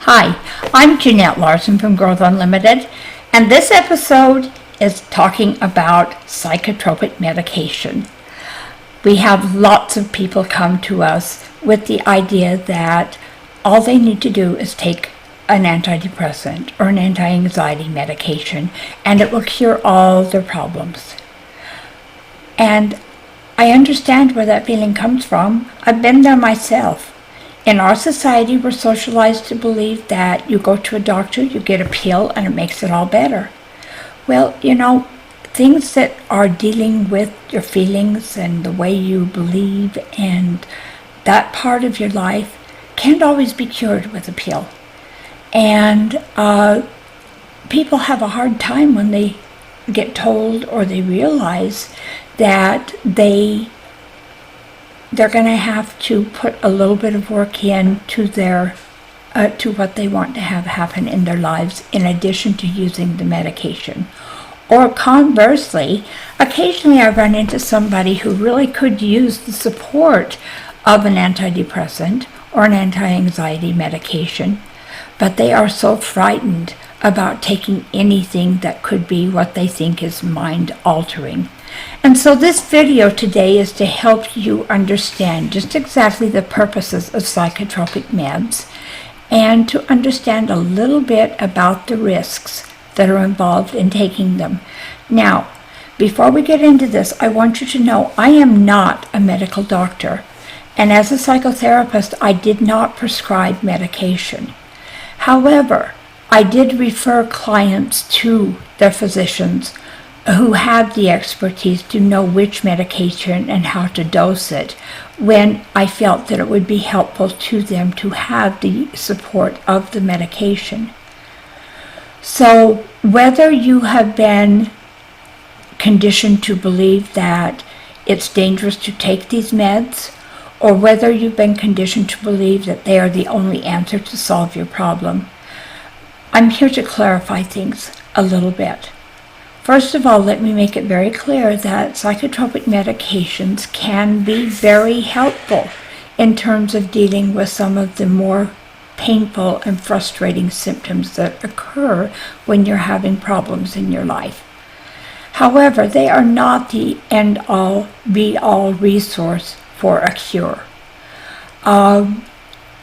Hi, I'm Jeanette Larsen from Growth Unlimited, and this episode is talking about psychotropic medication. We have lots of people come to us with the idea that all they need to do is take an antidepressant or an anti-anxiety medication and it will cure all their problems. And I understand where that feeling comes from. I've been there myself. In our society, we're socialized to believe that you go to a doctor, you get a pill, and it makes it all better. Well, things that are dealing with your feelings and the way you believe and that part of your life can't always be cured with a pill. And people have a hard time when they get told or they realize that they're going to have to put a little bit of work into to what they want to have happen in their lives in addition to using the medication. Or conversely, occasionally I run into somebody who really could use the support of an antidepressant or an anti-anxiety medication, but they are so frightened about taking anything that could be what they think is mind-altering. And so this video today is to help you understand just exactly the purposes of psychotropic meds and to understand a little bit about the risks that are involved in taking them. Now, before we get into this, I want you to know I am not a medical doctor, and as a psychotherapist, I did not prescribe medication. However, I did refer clients to their physicians who have the expertise to know which medication and how to dose it when I felt that it would be helpful to them to have the support of the medication. So whether you have been conditioned to believe that it's dangerous to take these meds, or whether you've been conditioned to believe that they are the only answer to solve your problem, I'm here to clarify things a little bit. First of all, let me make it very clear that psychotropic medications can be very helpful in terms of dealing with some of the more painful and frustrating symptoms that occur when you're having problems in your life. However, they are not the end-all, be-all resource for a cure.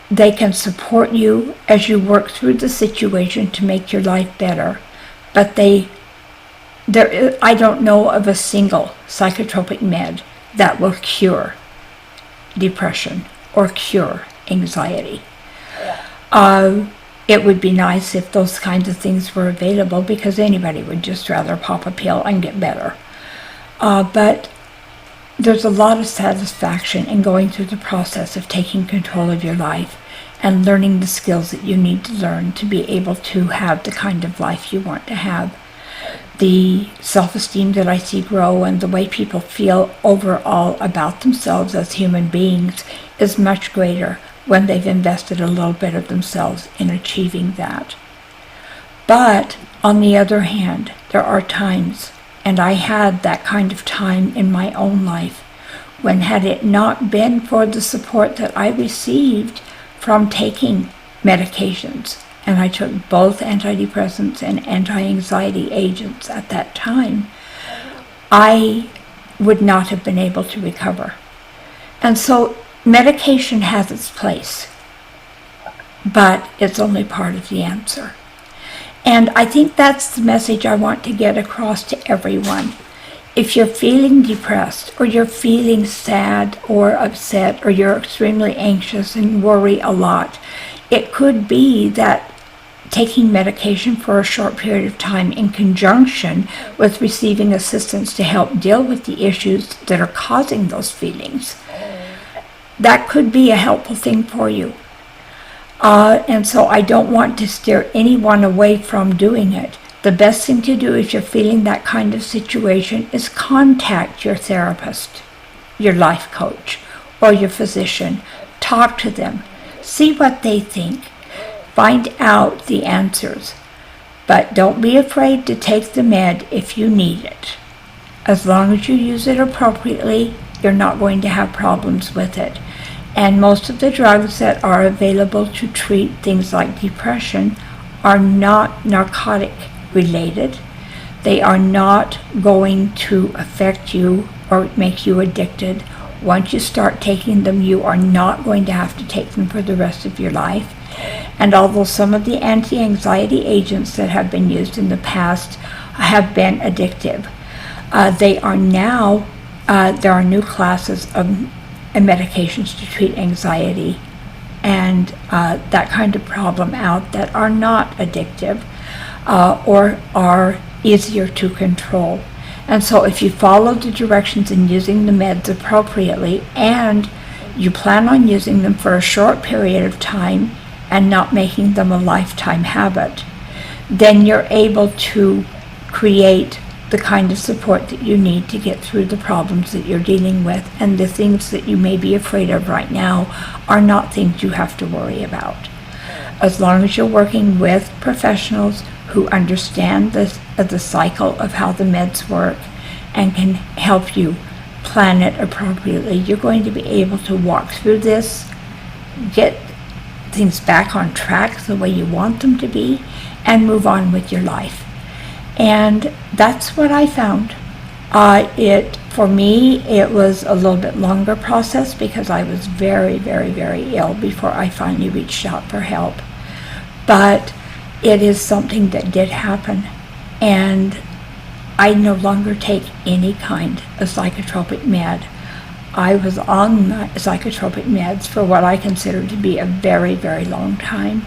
They can support you as you work through the situation to make your life better, but I don't know of a single psychotropic med that will cure depression or cure anxiety. It would be nice if those kinds of things were available because anybody would just rather pop a pill and get better. But there's a lot of satisfaction in going through the process of taking control of your life and learning the skills that you need to learn to be able to have the kind of life you want to have. The self-esteem that I see grow and the way people feel overall about themselves as human beings is much greater when they've invested a little bit of themselves in achieving that. But on the other hand, there are times, and I had that kind of time in my own life, when had it not been for the support that I received from taking medications, and I took both antidepressants and anti-anxiety agents at that time, I would not have been able to recover. And so medication has its place, but it's only part of the answer. And I think that's the message I want to get across to everyone. If you're feeling depressed, or you're feeling sad or upset, or you're extremely anxious and worry a lot, it could be that taking medication for a short period of time in conjunction with receiving assistance to help deal with the issues that are causing those feelings, that could be a helpful thing for you. And so I don't want to steer anyone away from doing it. The best thing to do if you're feeling that kind of situation is contact your therapist, your life coach, or your physician. Talk to them. See what they think. Find out the answers. But don't be afraid to take the med if you need it. As long as you use it appropriately, you're not going to have problems with it. And most of the drugs that are available to treat things like depression are not narcotic related. They are not going to affect you or make you addicted. Once you start taking them, you are not going to have to take them for the rest of your life. And although some of the anti-anxiety agents that have been used in the past have been addictive, there are new classes of medications to treat anxiety and that kind of problem out that are not addictive or are easier to control. And so if you follow the directions in using the meds appropriately and you plan on using them for a short period of time and not making them a lifetime habit, then you're able to create the kind of support that you need to get through the problems that you're dealing with. And the things that you may be afraid of right now are not things you have to worry about. As long as you're working with professionals who understand the cycle of how the meds work and can help you plan it appropriately, you're going to be able to walk through this, get things back on track the way you want them to be, and move on with your life. And that's what I found. For me, it was a little bit longer process because I was very, very, very ill before I finally reached out for help. But it is something that did happen. And I no longer take any kind of psychotropic med. I was on psychotropic meds for what I consider to be a very, very long time.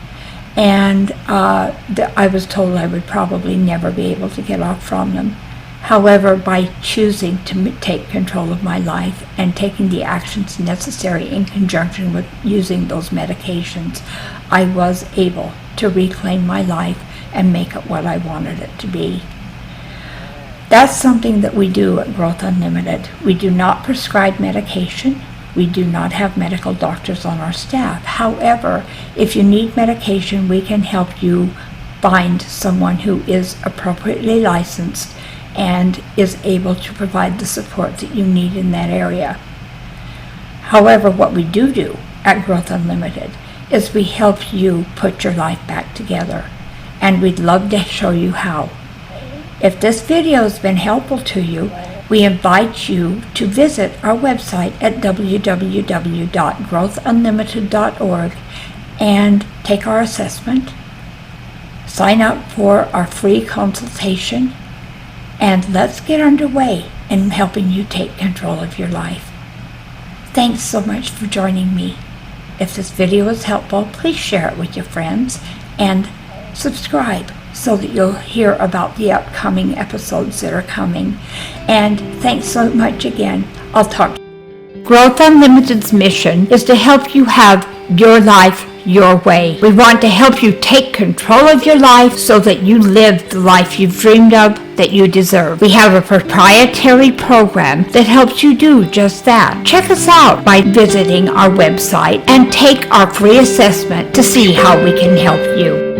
And I was told I would probably never be able to get off from them. However, by choosing to take control of my life and taking the actions necessary in conjunction with using those medications, I was able to reclaim my life and make it what I wanted it to be. That's something that we do at Growth Unlimited. We do not prescribe medication. We do not have medical doctors on our staff. However, if you need medication, we can help you find someone who is appropriately licensed and is able to provide the support that you need in that area. However, what we do at Growth Unlimited is we help you put your life back together, and we'd love to show you how. If this video has been helpful to you, we invite you to visit our website at www.growthunlimited.org and take our assessment, sign up for our free consultation, and let's get underway in helping you take control of your life. Thanks so much for joining me. If this video was helpful, please share it with your friends and subscribe so that you'll hear about the upcoming episodes that are coming. And thanks so much again. I'll talk to you. Growth Unlimited's mission is to help you have your life your way. We want to help you take control of your life so that you live the life you've dreamed of, that you deserve. We have a proprietary program that helps you do just that. Check us out by visiting our website and take our free assessment to see how we can help you.